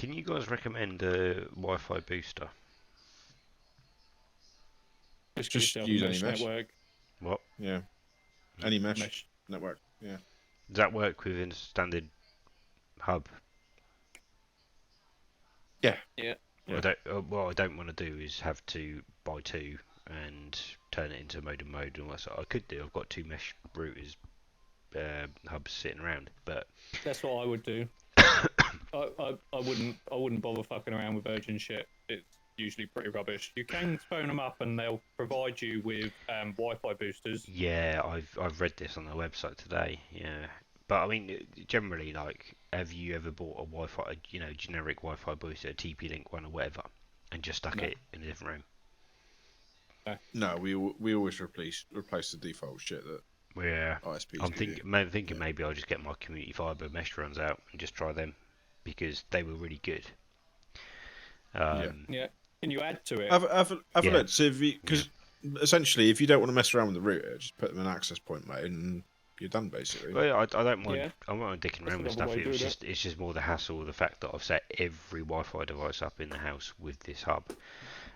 Can you guys recommend a Wi-Fi booster? Just use any mesh. Network. What? Yeah. Any mesh network. Yeah. Does that work within a standard hub? Yeah. Yeah. What I don't want to do is have to buy two and turn it into modem mode and all that sort. I could do. I've got two mesh routers hubs sitting around, but that's what I would do. I wouldn't bother fucking around with Virgin shit. It's usually pretty rubbish. You can phone them up and they'll provide you with Wi-Fi boosters. yeah, I've read this on their website today. Yeah, but I mean, generally, like, have you ever bought a Wi-Fi, generic Wi-Fi booster, a TP-Link one or whatever, and just stuck it in a different room? No, we always replace the default shit that Yeah, ISPs I'm give you. thinking maybe I'll just get my community fibre mesh runs out and just try them because they were really good. Yeah. Can you add to it? Have a Yeah. look. So because essentially, if you don't want to mess around with the router, just put them in access point mode and you're done basically. Well, I don't mind. Yeah. I'm not dicking around with another stuff. way to do It's just more the hassle of the fact that I've set every Wi-Fi device up in the house with this hub,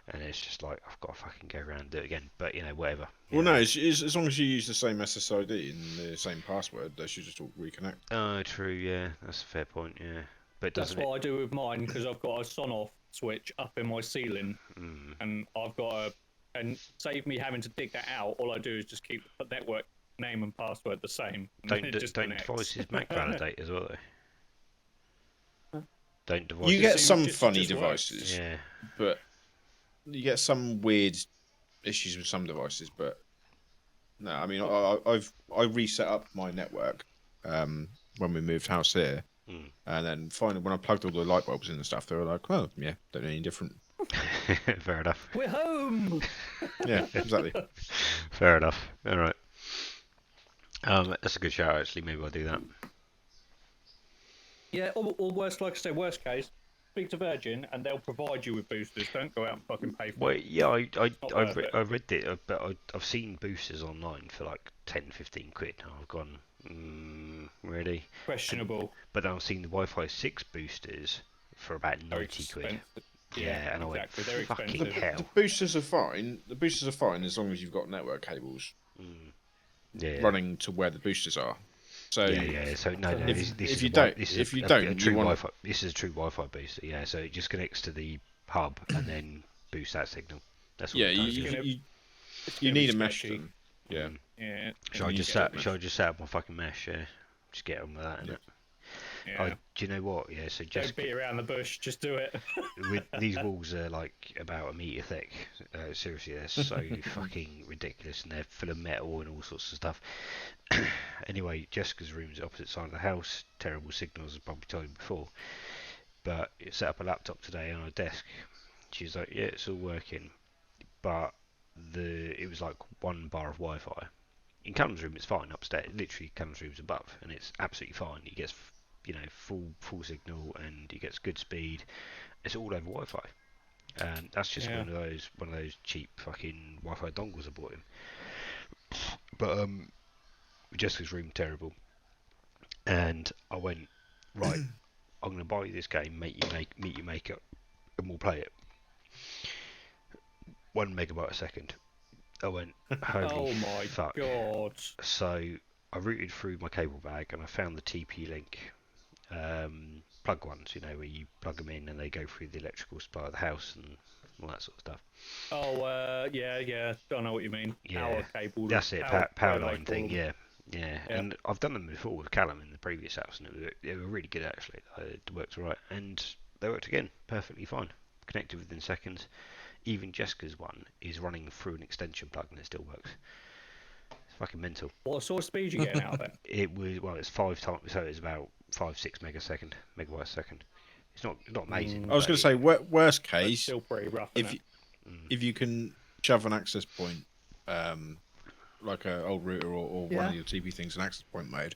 and it's just like I've got to fucking go around and do it again. But whatever. Well, no, it's, as long as you use the same SSID and the same password, they should just all reconnect. Oh, true. Yeah, that's a fair point. Yeah, but That's doesn't what I do with mine because I've got a Sonoff switch up in my ceiling, and I've got and save me having to dig that out. All I do is just keep the network name and password the same. don't devices Mac validate as well though? Don't devices? You get some just funny works. devices, Yeah. but you get some weird issues with some devices. But no, I mean, I reset up my network when we moved house here, and then finally when I plugged all the light bulbs in and stuff, they were like, "Oh, yeah, don't need any different." Fair enough. We're home. Yeah, exactly. Fair enough. All right. That's a good shout actually. Maybe I'll do that. Yeah, or worst, like I say, worst case, speak to Virgin and they'll provide you with boosters. Don't go out and fucking pay for Well, it. yeah, worth it. I read it, but I've seen boosters online for like 10, 15 quid. And I've gone, really? Questionable. But then I've seen the Wi-Fi 6 boosters for about 90 quid. Expensive. Yeah, and exactly. I They're went, fucking expensive. hell. The boosters are fine. The boosters are fine as long as you've got network cables Yeah. running to where the boosters are. So Yeah. So no. This if is you a don't- this is if a- you a don't, true you wanna- Wi-Fi. This is a true Wi-Fi booster. Yeah. So it just connects to the hub and then boosts that signal. That's what yeah, it does. you need a mesh. sketchy. Then. Yeah. Yeah. Should I you just get set up my fucking mesh? Yeah. Just get on with that. Yeah. Innit? Yeah. Do you know what? Yeah. So Don't just beat around the bush. Just do it. with these walls are like about a metre thick. Seriously, they're so fucking ridiculous, and they're full of metal and all sorts of stuff. Anyway, Jessica's room's opposite side of the house. Terrible signals, as I probably told you before. But it set up a laptop today on her desk. She's like, "Yeah, it's all working," but it was like one bar of Wi-Fi. In Callum's room, it's fine upstairs. Literally, Callum's room's above, and it's absolutely fine. He gets full signal, and he gets good speed. It's all over Wi-Fi. And that's just one of those cheap fucking Wi-Fi dongles I bought him. But Jessica's room terrible, and I went, right, I'm gonna buy you this game, meet you make it, and we'll play it. 1 megabyte a second. I went, holy Oh my fuck. god. So I routed through my cable bag and I found the TP-Link plug ones, where you plug them in and they go through the electrical supply of the house and all that sort of stuff. Oh, yeah. Don't know what you mean. Yeah, Power cable. that's it, power line thing, yeah. yeah. And I've done them before with Callum in the previous house, and they were really good actually. It worked right, and they worked again perfectly fine. Connected within seconds. Even Jessica's one is running through an extension plug and it still works. It's fucking mental. What sort of speed are you getting out of it? It's 5 times, so it's about 5-6 megabytes a second. It's not amazing. I was going to say, worst case, It's still pretty rough. if you can shove an access point, like an old router or one of your TV things, an access point mode,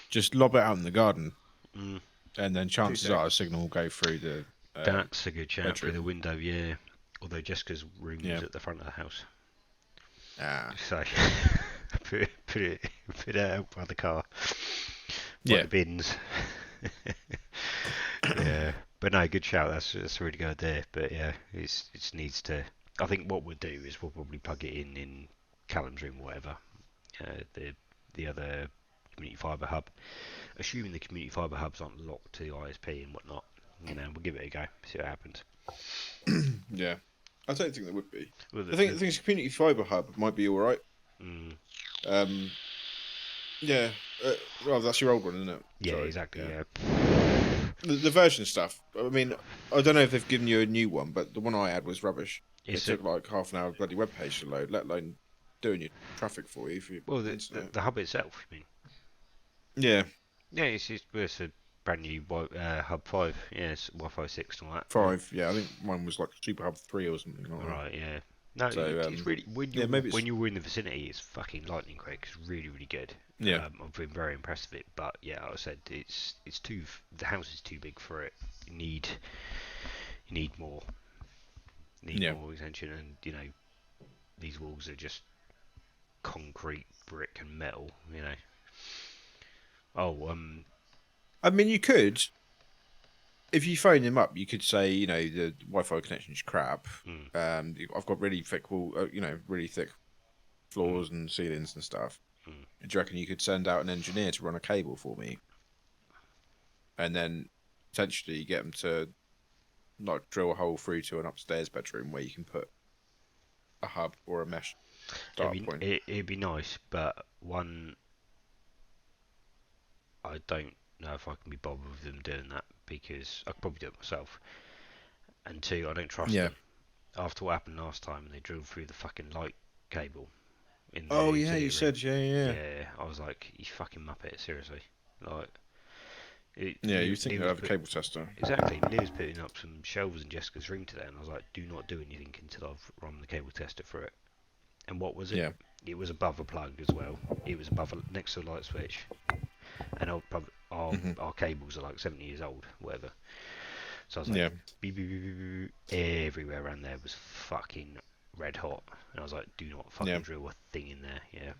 just lob it out in the garden, and then chances are a signal will go through the. That's a good shout bedroom. through the window, yeah. Although Jessica's room is at the front of the house. So put it out by the car. By the bins. Yeah. But no, good shout. That's a really good idea. But yeah, it needs to. I think what we'll do is we'll probably plug it in Callum's room or whatever. The other community fibre hub. Assuming the community fibre hubs aren't locked to ISP and whatnot, we'll give it a go. See what happens. Yeah, I don't think there would be. Well, I think the community fibre hub might be all right. Mm, Yeah. Well, that's your old one, isn't it? yeah, Sorry. exactly. Yeah. The version stuff. I mean, I don't know if they've given you a new one, but the one I had was rubbish. It took like half an hour of bloody web page to load, let alone doing your traffic for you. Well, the hub itself, you mean? Yeah. Yeah, it's a brand new Hub 5. Yeah, it's Wi-Fi 6 and all that. 5. Yeah, I think mine was like Super Hub 3 or something like that. Right. Yeah. No, So, it's really when you were in the vicinity, it's fucking lightning quick. It's really really good. Yeah. I've been very impressed with it. But yeah, like I said it's too. The house is too big for it. You need more. More extension, and these walls are just concrete, brick, and metal. Oh, I mean, you could, if you phone them up, you could say, the Wi-Fi connection is crap. I've got really thick really thick floors and ceilings and stuff. Do you reckon you could send out an engineer to run a cable for me, and then potentially get them to like drill a hole through to an upstairs bedroom where you can put a hub or a mesh start point? It'd be nice, but one, I don't know if I can be bothered with them doing that because I could probably do it myself. And two, I don't trust them. After what happened last time, they drilled through the fucking light cable. Oh yeah, you said yeah. Yeah, I was like, you fucking muppet, seriously. Like, you think you'd have a cable tester? Exactly. Lee was putting up some shelves in Jessica's room today, and I was like, do not do anything until I've run the cable tester through it. And what was it? Yeah. It was above a plug as well. It was next to a light switch. And our cables are like 70 years old, whatever. So I was like, beep, beep, beep, beep, beep. Everywhere around there was fucking red hot. And I was like, do not fucking drill a thing in there. Yeah.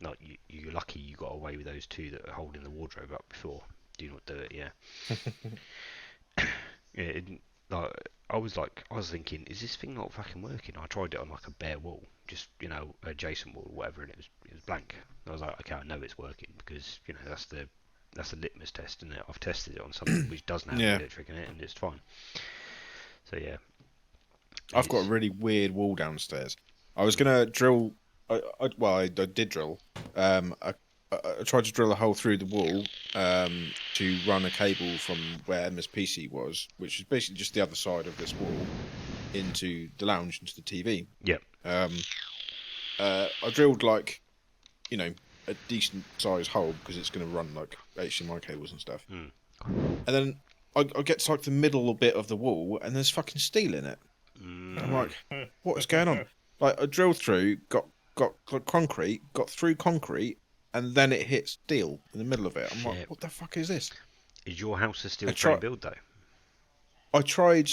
Like, you're lucky you got away with those two that are holding the wardrobe up before. Do not do it, yeah. I was thinking, is this thing not fucking working? I tried it on like a bare wall, just adjacent wall or whatever, and it was blank. And I was like, okay, I know it's working because that's the litmus test, isn't it? I've tested it on something which doesn't have electric in it, and it's fine. So yeah, I've got a really weird wall downstairs. I was gonna drill. I did drill. I tried to drill a hole through the wall to run a cable from where Emma's PC was, which is basically just the other side of this wall, into the lounge, into the TV. Yep. I drilled like, a decent sized hole because it's going to run like HDMI cables and stuff. And then I get to like the middle bit of the wall and there's fucking steel in it. I'm like, what is going on? Like I drilled through, got concrete, got through concrete, and then it hit steel in the middle of it. I'm like, what the fuck is this? Is your house a steel frame build though? I tried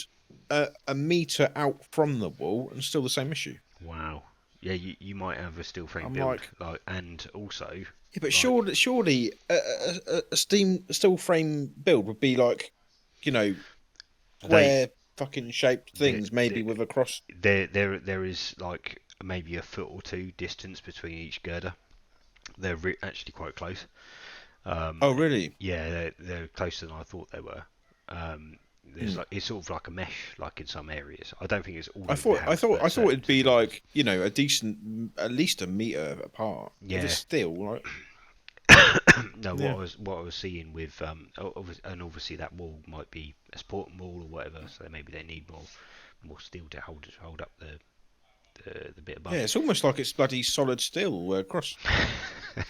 a metre out from the wall and still the same issue. Wow. Yeah, you might have a steel frame build, and also. Yeah, but surely a steel frame build would be like, square fucking shaped things, maybe with a cross. There is like maybe a foot or two distance between each girder. They're actually quite close. Oh really? Yeah, they're closer than I thought they were. There's it's sort of like a mesh, like in some areas. I don't think it's all. I thought it'd be like a decent, at least a metre apart. Yeah. If it's steel, like. No, what I was seeing with and obviously that wall might be a supporting wall or whatever, so maybe they need more steel to hold up the bit above. Yeah, it's almost like it's bloody solid steel across.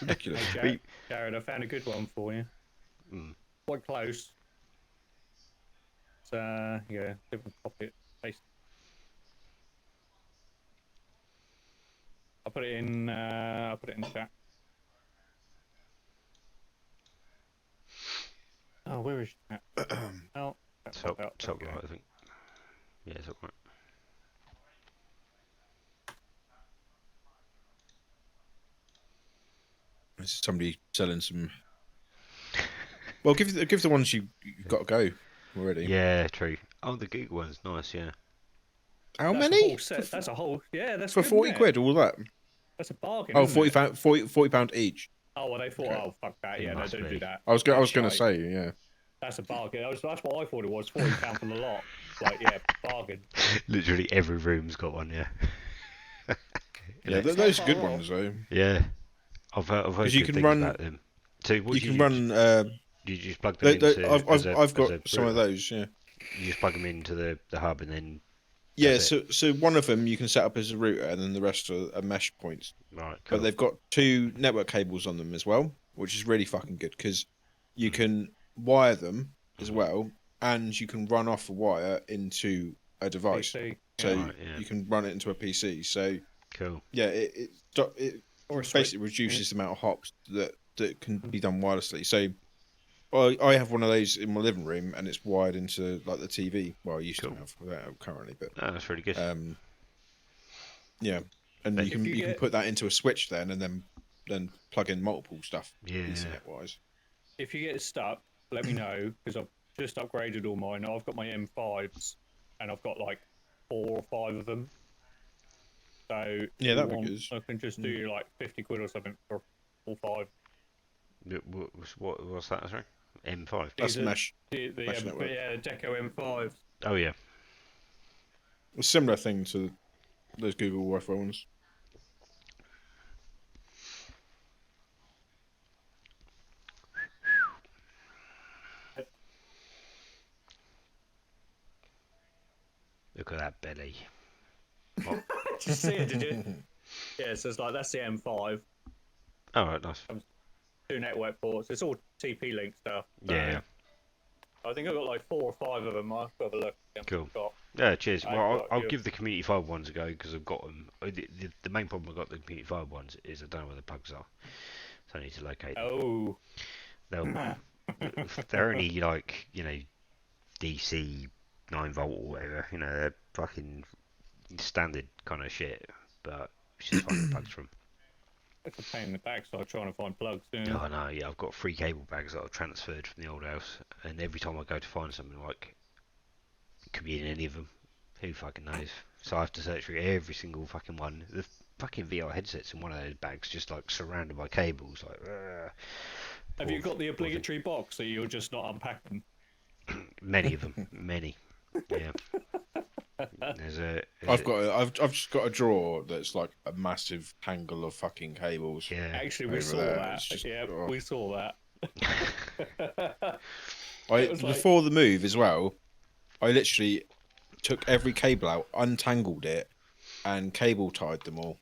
Ridiculous. Hey, Jared, I found a good one for you. Quite close. Different copy it, paste. I'll put it in chat. Oh, where is chat? Oh, top right, I think. Yeah, top right. This is somebody selling some. Well, give the ones you got to go. already. Yeah, true. Oh, the Google one's nice. Yeah. How That's a many? whole set. That's a whole. Yeah, that's For good, 40 isn't it? quid, all that. That's a bargain. Oh, isn't 40 it? pound, 40 pound each. Oh, well, they thought, Okay. oh fuck that. It Yeah, no, must don't be. do that. I was That's going to shite. say, yeah. That's a bargain. That's what I thought it was. £40 for the lot. Like, yeah, bargain. Literally every room's got one. Yeah. Yeah, It's those are not good far ones though. Yeah. I've heard Because you good can things run, about them. So what you do can you do? run. You just plug them into I've as got a some of router? those. Yeah. You just plug them into the hub and then Yeah. that's it. So one of them you can set up as a router, and then the rest are mesh points. Right. But Cool. they've got 2 network cables on them as well, which is really fucking good because you can wire them as well, and you can run off a wire into a device. PC. So Right, yeah. you can run it into a PC. So Cool. yeah, it Or a basically switch. reduces the amount of hops that can be done wirelessly. So I have one of those in my living room, and it's wired into like the TV. Well, I used Cool. to have that currently, but Oh, that's really good. yeah, and But you can if you can get- put that into a switch then, and then plug in multiple stuff Yeah. Ethernet wise. If you get stuck, let me know because I've just upgraded all mine. I've got my M5s and I've got like 4 or 5 of them. So if Yeah, you that'd be want, good. I can just do like 50 quid or something for all 5. What's that? Sorry. M5. That's These are mesh. The Mesh network. yeah, Deco M5s. Oh yeah. A similar thing to those Google Wi-Fi ones. Look at that belly. Did you see it? Did you? Yeah, so it's like that's the M5. Oh, right, nice. 2 network ports. It's all TP-Link stuff. So Yeah. I think I've got like 4 or 5 of them. I'll have a look. Cool. Got. Yeah, cheers. I've Well, got I'll you. give the Community Fiber ones a go because I've got them. The main problem I've got with the Community Fiber ones is I don't know where the plugs are, so I need to locate them. Oh. They're only like DC 9 volt or whatever. They're fucking standard kind of shit, but it's just finding plugs from. It's a pain in the backside trying to find plugs. Oh, I know. Yeah, I've got 3 cable bags that I've transferred from the old house, and every time I go to find something, like, it could be in any of them. Who fucking knows? So I have to search through every single fucking one. The fucking VR headsets in one of those bags, just like surrounded by cables. Like, Have you got the obligatory box, so you're just not unpacking? many of them, many. Yeah. I've just got a drawer that's like a massive tangle of fucking cables. Yeah. Actually, we Over saw there, that. it's just- Yeah, oh. we saw that. I was like- before the move as well, I literally took every cable out, untangled it, and cable tied them all.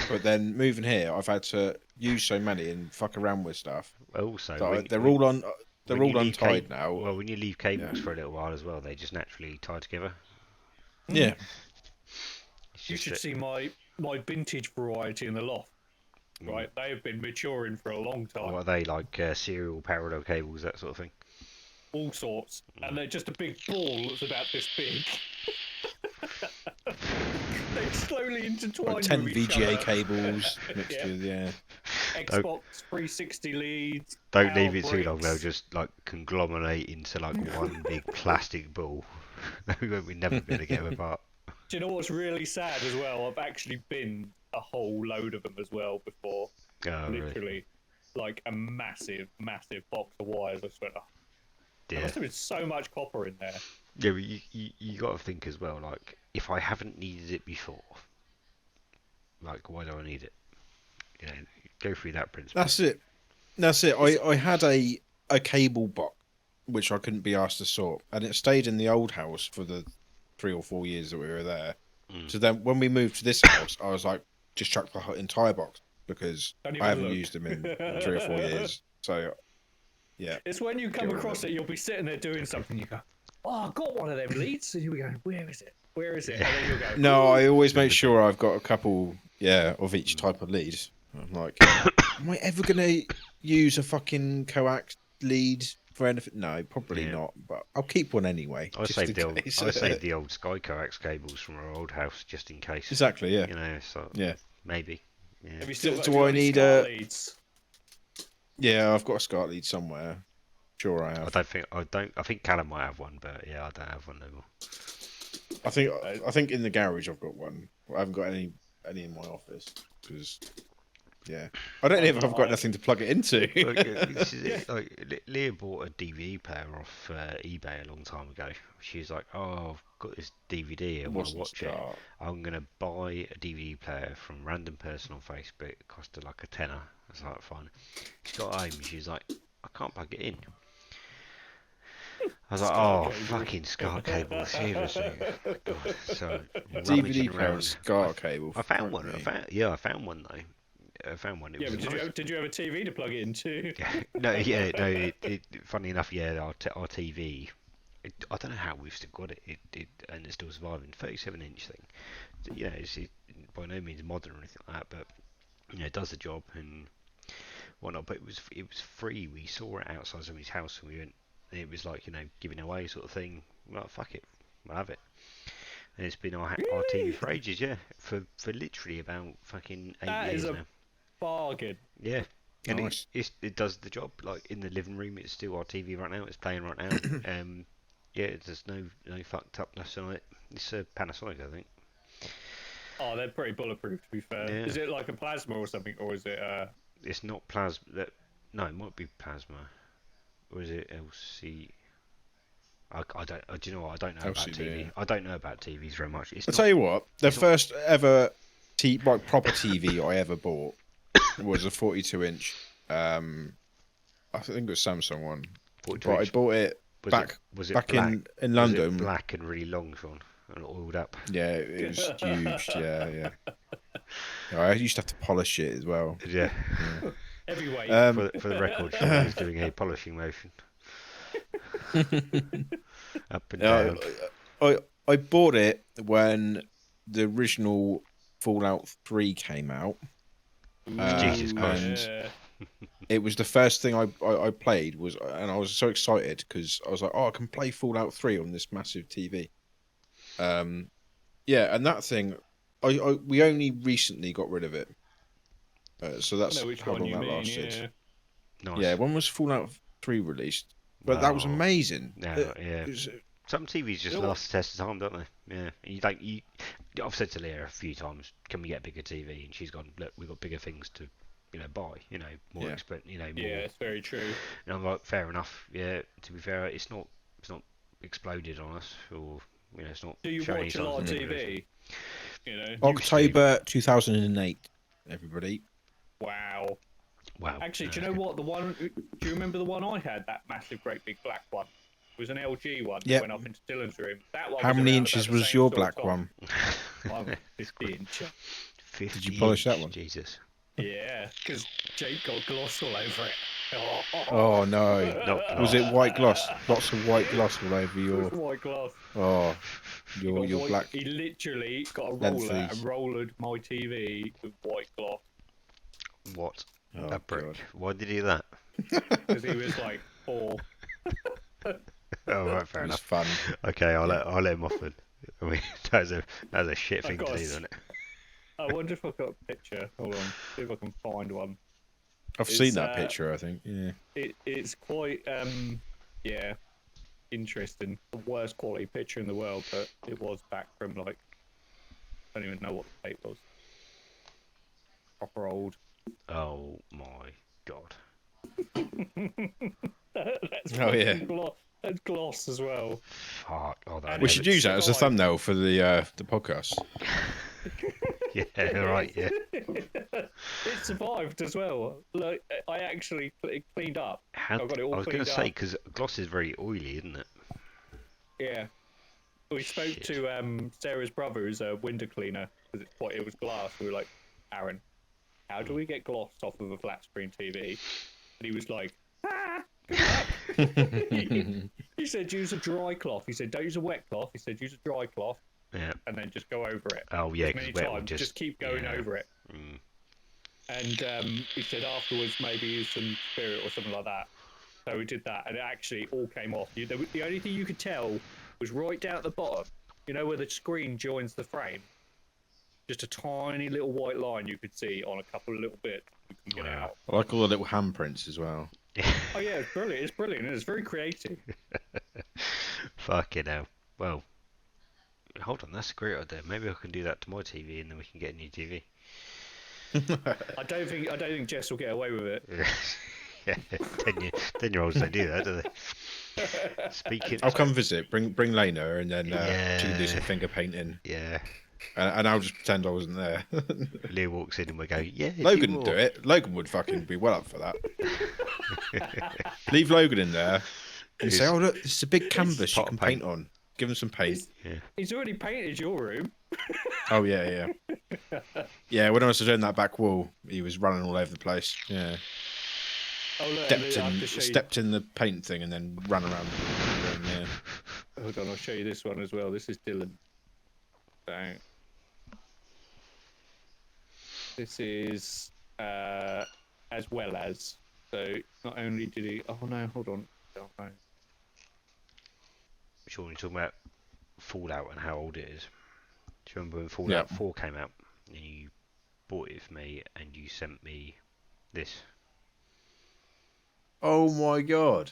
But then moving here, I've had to use so many and fuck around with stuff. Also, That they're all on. They're when you all leave untied now. Well, when you leave cables for a little while as well, they just naturally tie together. Yeah. It's You just should that- see my vintage variety in the loft. Right, they have been maturing for a long time. What are they, like serial parallel cables, that sort of thing? All sorts, and they're just a big ball that's about this big. They slowly intertwine Like 10 with each VGA other. cables mixed Yeah. with, yeah. Xbox 360 leads. Don't power leave it too long, they'll bricks. just like conglomerate into like one big plastic ball. We'll never be able to get them apart. Do you know what's really sad as well? I've actually binned a whole load of them as well before. Oh, really? Literally, like a massive, massive box of wires. I swear. There Yeah. must have been so much copper in there. Yeah, but you got to think as well, like, if I haven't needed it before, like, why do I need it? Go through that principle. That's it. I had a cable box which I couldn't be asked to sort, and it stayed in the old house for the 3 or 4 years that we were there. So then when we moved to this house, I was like, just chuck the entire box because Don't even I haven't look. used them in 3 or 4 years. So yeah, It's when you come Get rid of across it. it, you'll be sitting there doing something. You go, "Oh, I've got one of them leads." And you go, "Where is it? Where is it?" And then you'll go, no, I always make sure I've got a couple, of each type of lead. I'm like, am I ever gonna use a fucking coax lead for anything? No, probably Yeah. not. But I'll keep one anyway. I just saved in case. the old Sky Coax cables from our old house just in case. Exactly. Yeah. So Yeah. maybe. Yeah. Have you still Do- got do have you got I any need SCART a- leads? Yeah, I've got a SCART lead somewhere. Sure, I I have. don't. I think Callum might have one, but yeah, I don't have one no more. I think in the garage I've got one. I haven't got any in my office because yeah, I don't know if I've got nothing to plug it into. Leah bought a DVD player off eBay a long time ago. She was like, "Oh, I've got this DVD. I want to watch it. I'm gonna buy a DVD player from a random person on Facebook. It cost her like a tenner." I was like, "Fine." She got home and she was like, "I can't plug it in." I was like, "Oh, fucking SCART cable, seriously." God, so rummaging DVD player and around. SCART cable. I found one. I found one though. I found one. It was but did you have a TV to plug it into? no. Funny enough, our TV. I don't know how we've still got it. And it's still surviving. 37-inch thing. It's by no means modern or anything like that, but it does the job and whatnot. But it was free. We saw it outside somebody's house and we went. It was like giving away sort of thing. Well, fuck it, I'll have it. And it's been our TV for ages, yeah, for literally about fucking 8 years now. Bargain. Yeah. And nice. it does the job. Like in the living room, it's still our TV right now. It's playing right now. Yeah, there's no fucked upness on it. It's a Panasonic, I think. Oh, they're pretty bulletproof, to be fair. Yeah. Is it like a plasma or something, or is it? It's not plasma. No, it might be plasma, or is it LC? I don't. Do you know what? I don't know about TV. Yeah. I don't know about TVs very much. I'll tell you what. The first ever proper TV I ever bought was a 42-inch. I think it was Samsung one. But I bought it back in London. Was it black and really long, Sean, and oiled up? Yeah, it was huge. Yeah. I used to have to polish it as well. Yeah. Heavyweight. For the record, Sean is doing a polishing motion. Up and down. I bought it when the original Fallout 3 came out. Jesus Christ. And it was the first thing I played and I was so excited because I was like, oh, I can play Fallout 3 on this massive TV. Yeah, and that thing, we only recently got rid of it. So that's how long that lasted. Yeah. Nice. Yeah, when was Fallout 3 released? But that was amazing. Yeah. Some TVs just last the test of time, don't they? Yeah. I've said to Leah a few times, can we get a bigger TV? And she's gone, look, we've got bigger things to, buy. More expensive. More. Yeah, it's very true. And I'm like, fair enough. Yeah. To be fair, it's not exploded on us, or it's not. Do you watch a lot of TV? October 2008. Everybody. Wow. Actually, do you know what? Do you remember the one I had? That massive, great big black one. It was an LG one that went up into Dylan's room. That one. How many inches was your black one? 50 inches. Did you polish that one? Jesus. Yeah, because Jake got gloss all over it. Oh no! Was it white gloss? Lots of white gloss all over your. White gloss. Oh, your black. He literally got a roller and rollered my TV with white gloss. What? A brick. God. Why did he do that? Because he was like 4. Oh, right, fair enough. Fun. Okay, I'll let him off then. I mean, that's a shit thing to do, isn't it? I wonder if I've got a picture. Hold on, see if I can find one. I've seen that picture, I think. Yeah. It's quite interesting. The worst quality picture in the world, but it was back from I don't even know what the date was. Proper old. Oh my god. That's gloss as well. Fuck. We should use that as a thumbnail for the podcast. Yeah, right, yeah. It survived as well. Like, I actually cleaned up. I got it all cleaned up. I was going to say, because gloss is very oily, isn't it? Yeah. We spoke to Sarah's brother, who's a window cleaner, because it was glass. We were like, Aaron, how do we get gloss off of a flat screen TV? And he was like, he said use a dry cloth. He said don't use a wet cloth. He said use a dry cloth. Yeah. And then just go over it. Oh yeah, many times. Just keep going over it. Mm. And he said afterwards maybe use some spirit or something like that. So we did that, and it actually all came off. The only thing you could tell was right down at the bottom. You know where the screen joins the frame. Just a tiny little white line you could see on a couple of little bits. You can get out. I like all the little handprints as well. Oh yeah, it's brilliant. It's brilliant. It's very creative. Fucking hell. Well, hold on, that's a great idea. Maybe I can do that to my TV, and then we can get a new TV. I don't think Jess will get away with it. Yeah, 10-year-olds don't do that, do they? Speaking, I'll come visit. Bring Lena, and then she can do some yeah, finger painting, yeah. and I'll just pretend I wasn't there. Leo walks in and we go, yeah, Logan do would do more. it. Logan would fucking be well up for that. Leave Logan in there and say, It's "Oh look, this is a big canvas you pot can of paint. paint on. Give him some paint." Yeah. He's already painted your room. Oh yeah. Yeah, when I was doing that back wall, he was running all over the place. Yeah, Oh look, stepped in the paint thing and then ran around the room. Yeah. Hold on, I'll show you this one as well. This is Dylan. So, this is as well as. So not only did he. Oh no, hold on. Oh, no. Sure, you're talking about Fallout and how old it is. Do you remember when Yeah. Fallout 4 came out? And you bought it for me and you sent me this. Oh my god.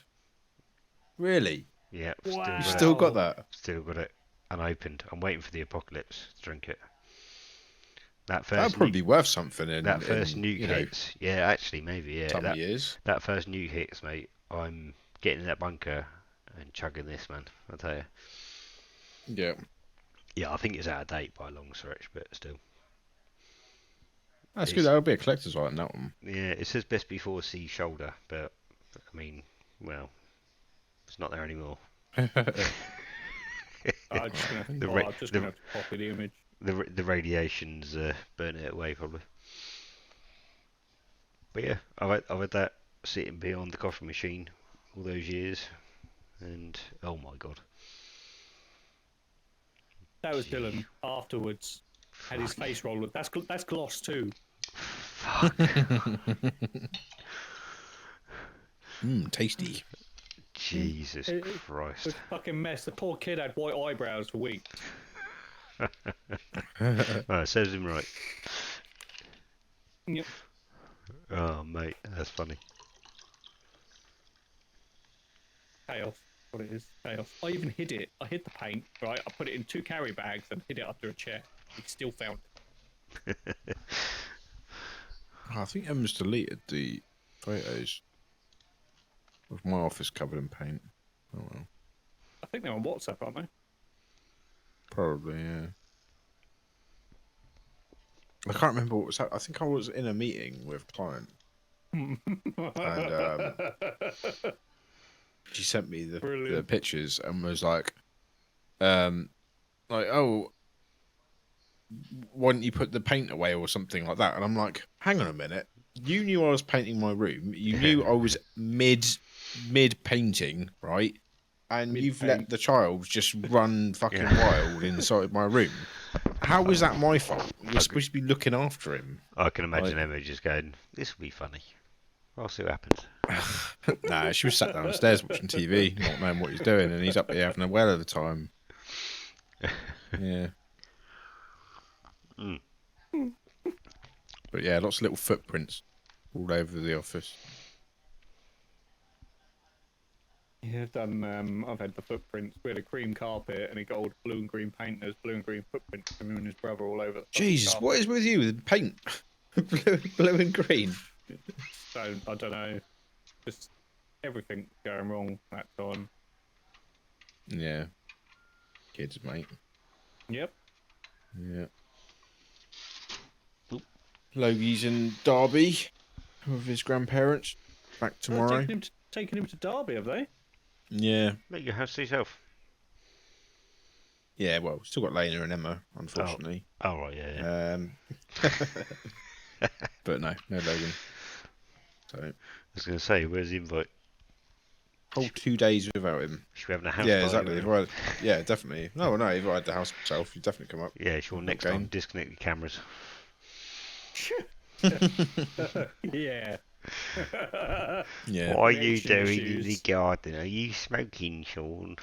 Really? Yeah, Wow. You still got that? Still got it. Unopened. I'm waiting for the apocalypse to drink it. That That'd first probably be worth something in that first in, nuke hits. Yeah, actually, maybe. Yeah, some years. that first nuke hits, mate. I'm getting in that bunker and chugging this, man. I tell you. Yeah. Yeah, I think it's out of date by a long stretch, but still. That's good. That'll be a collector's item, that one. Yeah, it says best before sea shoulder, but I mean, well, it's not there anymore. I'm just gonna have to copy the image. The radiation's burnt it away probably. But yeah, I've had that sitting behind the coffee machine all those years, and oh my god. That was Dylan afterwards. Had his face rolled. That's gloss too. Fuck. Tasty. Jesus It Christ. was a fucking mess. The poor kid had white eyebrows for weeks. Oh, it serves him right. Yep. Oh mate, that's funny. Chaos. What it is. Chaos. I even hid it. I hid the paint, right? I put it in 2 carry bags and hid it under a chair. He still found it. I think Emma's deleted the photos of my office covered in paint. Oh well. I think they're on WhatsApp, aren't they? Probably, yeah. I can't remember what was happening. I think I was in a meeting with a client. And she sent me the pictures and was like, oh, why didn't you put the paint away or something like that? And I'm like, hang on a minute. You knew I was painting my room. You knew I was mid painting, right? And you've let the child just run fucking wild inside my room. How is that my fault? You're supposed to be looking after him. I can imagine Emma just going, this will be funny. I'll see what happens. Nah, she was sat downstairs watching TV, not knowing what he's doing, and he's up here having a whale of the time. Yeah. But yeah, lots of little footprints all over the office. Yeah, I've done. I've had the footprints. We had a cream carpet, and he got all the blue and green paint. There's blue and green footprints from him and his brother all over. Jesus, what is with you with paint? blue and green. So I don't know. Just everything going wrong that time. Yeah. Kids, mate. Yep. Yeah. Logie's in Derby with his grandparents. Back tomorrow. Taking him to Derby, have they? Yeah. Make your house to yourself. Yeah, well, still got Lena and Emma, unfortunately. Oh right, yeah. But no Logan. So I was going to say, where's the invite? whole 2 days without him. Should we have a house Yeah, party? exactly. Yeah, definitely. No, if I had the house myself, you'd definitely come up. Yeah, sure. Next time, disconnect the cameras. Yeah. Yeah. What are you Creation doing in issues. the garden? Are you smoking, Sean?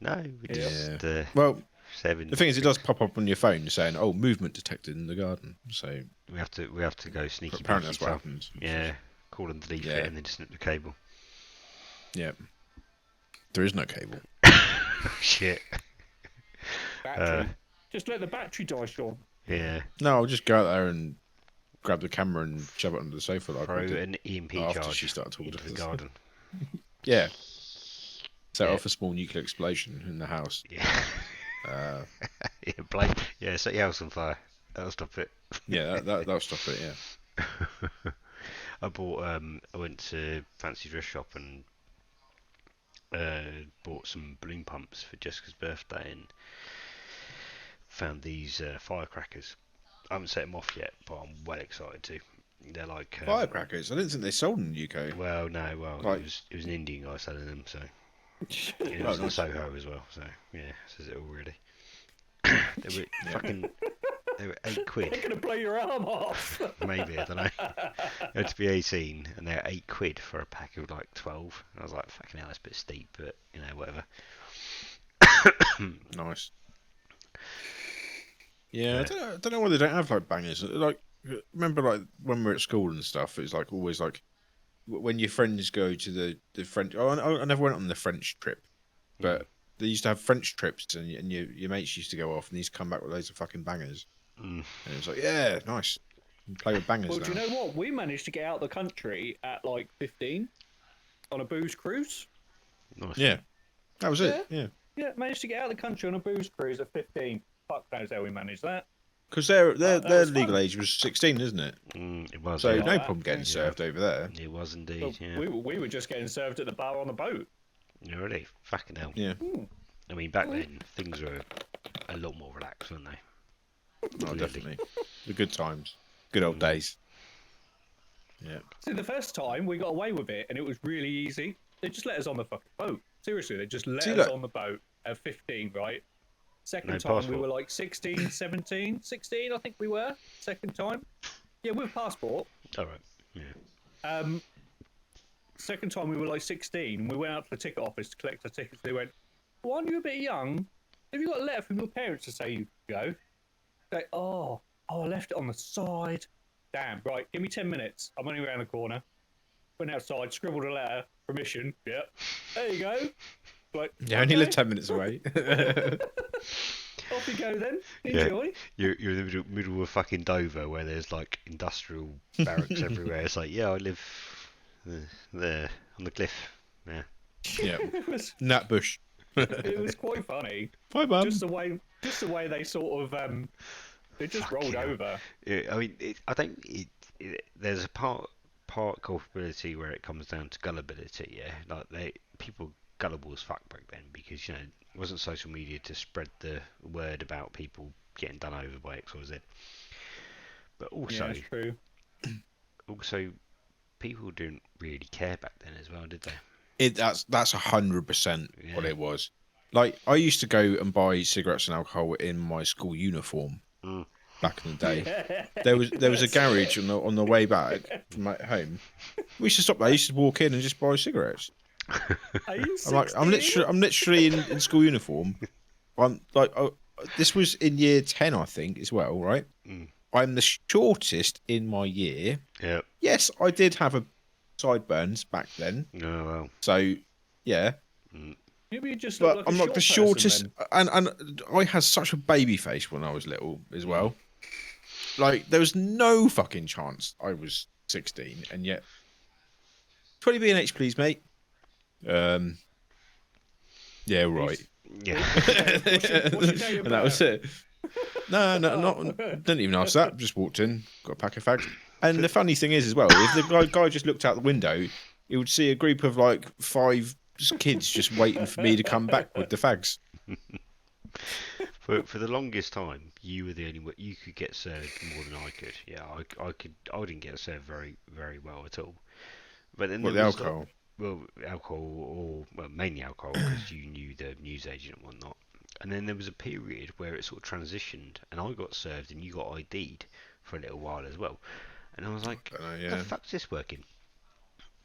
No, we're just Well, 7. the thing is, it does pop up on your phone saying, "Oh, movement detected in the garden." So we have to go sneaky. apparently that's peeky what stuff. happens. Yeah, call underneath Yeah. it and then just snip the cable. Yeah. There is no cable. Shit. Battery. Just let the battery die, Sean. Yeah. No, I'll just go out there and grab the camera and shove it under the sofa like Throw I did an EMP after charge she started talking into to the us. garden. Yeah. Set Yeah. off a small nuclear explosion in the house. Yeah. Uh, Set your house on fire. That'll stop it. yeah, that'll stop it. Yeah. I went to fancy dress shop and bought some balloon pumps for Jessica's birthday and found these firecrackers. I haven't set them off yet, but I'm well excited to. They're like Firecrackers. I didn't think they sold in the UK. Well, no, Like- it was an Indian guy selling them, so it Oh, was in nice. Soho as well. So yeah, says it already. They were fucking. They were They're £8. gonna blow your arm off. Maybe, I don't know. You had to be 18, and they're £8 for a pack of like 12. And I was like, fucking hell, that's a bit steep, but you know, whatever. Nice. Yeah, I don't know why they don't have like bangers. Like, remember, like when we were at school and stuff, it's like always like when your friends go to the French. Oh, I never went on the French trip, but they used to have French trips, and your mates used to go off, and they used to come back with loads of fucking bangers. And it was like, yeah, nice. You play with bangers Well, now. do you know what? We managed to get out of the country at like 15 on a booze cruise. Nice. Yeah, that was it. Yeah, Yeah, managed to get out of the country on a booze cruise at 15. Fuck knows how we managed that. because their was legal fun. age was 16, isn't it? It was. So yeah. no that, problem getting yeah. served over there. It was indeed. Well, Yeah. we were just getting served at the bar on the boat. Yeah, really, fucking hell. Yeah, I mean, back then things were a lot more relaxed, weren't they? oh, Clearly. definitely. The good times, good old days. Yeah. See, the first time we got away with it, and it was really easy. They just let us on the fucking boat. Seriously, they just let See, us look. on the boat at 15, right? Second No time we passport. were like 16, 17, 16, I think we were. Second time. Yeah, with passport. All right. Yeah. Second time we were like 16, and we went out to the ticket office to collect our tickets. They went, well, aren't you a bit young? Have you got a letter from your parents to say you can go? Like, oh, I left it on the side. Damn, right, give me 10 minutes. I'm only around the corner. Went outside, scribbled a letter, permission. Yep. There you go. Like, Yeah, I only okay, live 10 minutes away. off you go then. Yeah. Enjoy. You're in the middle of fucking Dover where there's like industrial barracks everywhere. It's like, yeah, I live there on the cliff. Yeah. Yeah, It was, Nat Bush. it was quite funny. Bye, Mum. Just the way they sort of they just rolled Fucking hell. over. Yeah, I mean, I think there's a part culpability where it comes down to gullibility. Yeah, like people gullible as fuck back then because it wasn't social media to spread the word about people getting done over by X or Z. But Yeah, also, it's true. people didn't really care back then as well, did they? That's 100% what Yeah. it was. Like, I used to go and buy cigarettes and alcohol in my school uniform back in the day. There was a garage on the way back from my home. We used to stop there. I used to walk in and just buy cigarettes. Are you I'm 16? literally in school uniform. I'm like, this was in year 10, I think, as well, right? I'm the shortest in my year. Yeah. Yes, I did have a sideburns back then. Oh well. So, yeah. Maybe you just look But like I'm a not the short person shortest, then. and I had such a baby face when I was little as well. Like, there was no fucking chance I was 16, and yet 20 B&H, please, mate. Yeah, right. Yeah. What's your date of And that was birth? it. No, didn't even ask that. Just walked in, got a pack of fags. And the funny thing is, as well, if the guy just looked out the window, he would see a group of like 5 kids just waiting for me to come back with the fags. For the longest time, you were the only one. You could get served more than I could. Yeah, I could. I didn't get served very very well at all. But then What, there the was, alcohol? well, mainly alcohol because you knew the newsagent and whatnot. And then there was a period where it sort of transitioned, and I got served and you got ID'd for a little while as well. And I was like, yeah. the fuck's this working?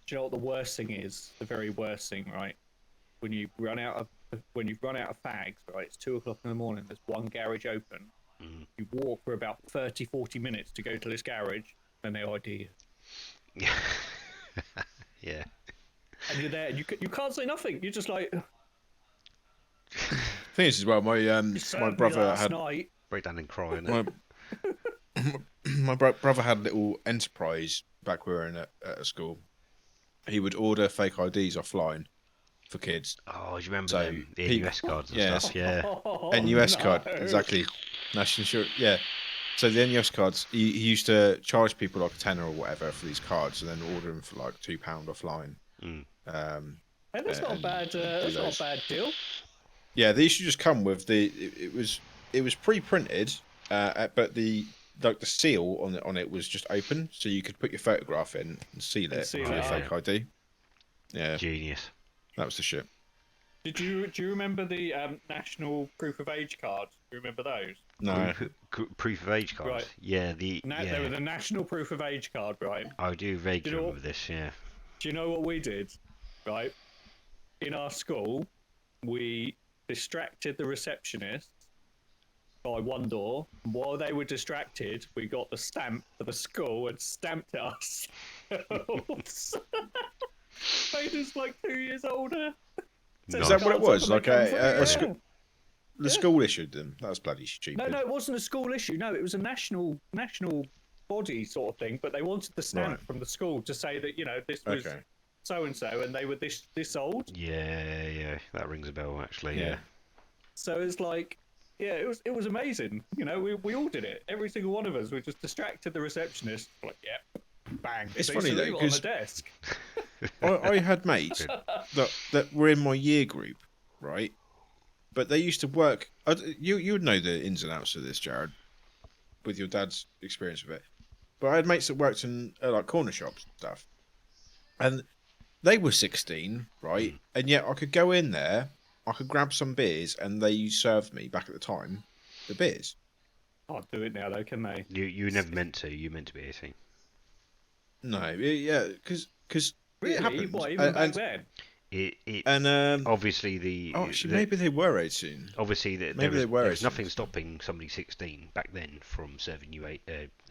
Do you know what the worst thing is? The very worst thing, right? When you've run out of fags, right? It's 2 o'clock in the morning. There's one garage open. You walk for about 30, 40 minutes to go to this garage, and they ID you. Yeah. Yeah. And you're there, and you can't say nothing. You're just like, Thing is, as well, my you my served me brother last had night. Break down and cry, innit? my brother had a little enterprise back when we were at a school. He would order fake IDs offline for kids. Oh, do you remember So them? The he, NUS cards and yes, stuff. Yeah. Oh, NUS no. card, exactly. National insurance, yeah. So the NUS cards, he used to charge people like a tenner or whatever for these cards, and then order them for like £2 offline. Mm. Hey, that's not a And bad. do That's not those. a bad deal. Yeah, they used to just come with it was pre-printed, but the seal on it was just open, so you could put your photograph in and seal And it seal for it your up. fake ID. Yeah, Genius. that was the shit. Do you remember the national proof of age cards? Do you remember those? No, Proof of age cards. Right. Yeah, They were the national proof of age card, right? I do vaguely you know remember this. Yeah. Do you know what we did? Right, in our school, we distracted the receptionists by one door. And while they were distracted, we got the stamp for the school and stamped it ourselves. Made us like 2 years older. is that what it was? Like Yeah. the school issued them. That was bloody stupid. No, it wasn't a school issue. No, it was a national body sort of thing. But they wanted the stamp from the school to say that this was so and so, and they were this old. Yeah, that rings a bell actually. Yeah. So it's like, yeah, it was amazing. We all did it. Every single one of us. We just distracted the receptionist. Like, yeah, bang. It's They funny used to though, leave it on the 'cause desk. I had mates that were in my year group, right? But they used to work. You would know the ins and outs of this, Jared, with your dad's experience with it. But I had mates that worked in like corner shops and stuff, and they were 16, right? And yet I could go in there, I could grab some beers, and they served me back at the time the beers. Can't do it now though, can they? You were never meant to. You meant to be 18. No, yeah, because Really? it happens. What, even back then? Obviously the. Actually, maybe they were 18. Obviously, there was nothing stopping somebody 16 back then from serving you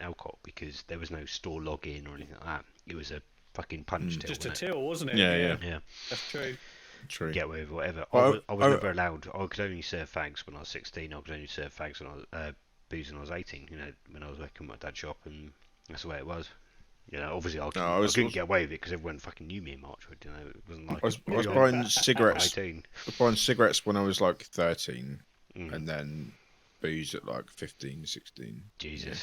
alcohol because there was no store login or anything like that. It was a fucking punch till. Just a till, wasn't it? Yeah. That's true. True. Get away with whatever. Well, I was never allowed. I could only serve fags when I was 16. I could only serve fags when I was booze when I was 18. When I was working at my dad's shop, and that's the way it was. Obviously I couldn't get away with it because everyone fucking knew me in Marchwood. It wasn't like I was buying cigarettes. 18. I was buying cigarettes when I was like 13, and then booze at like 15, 16. Jesus.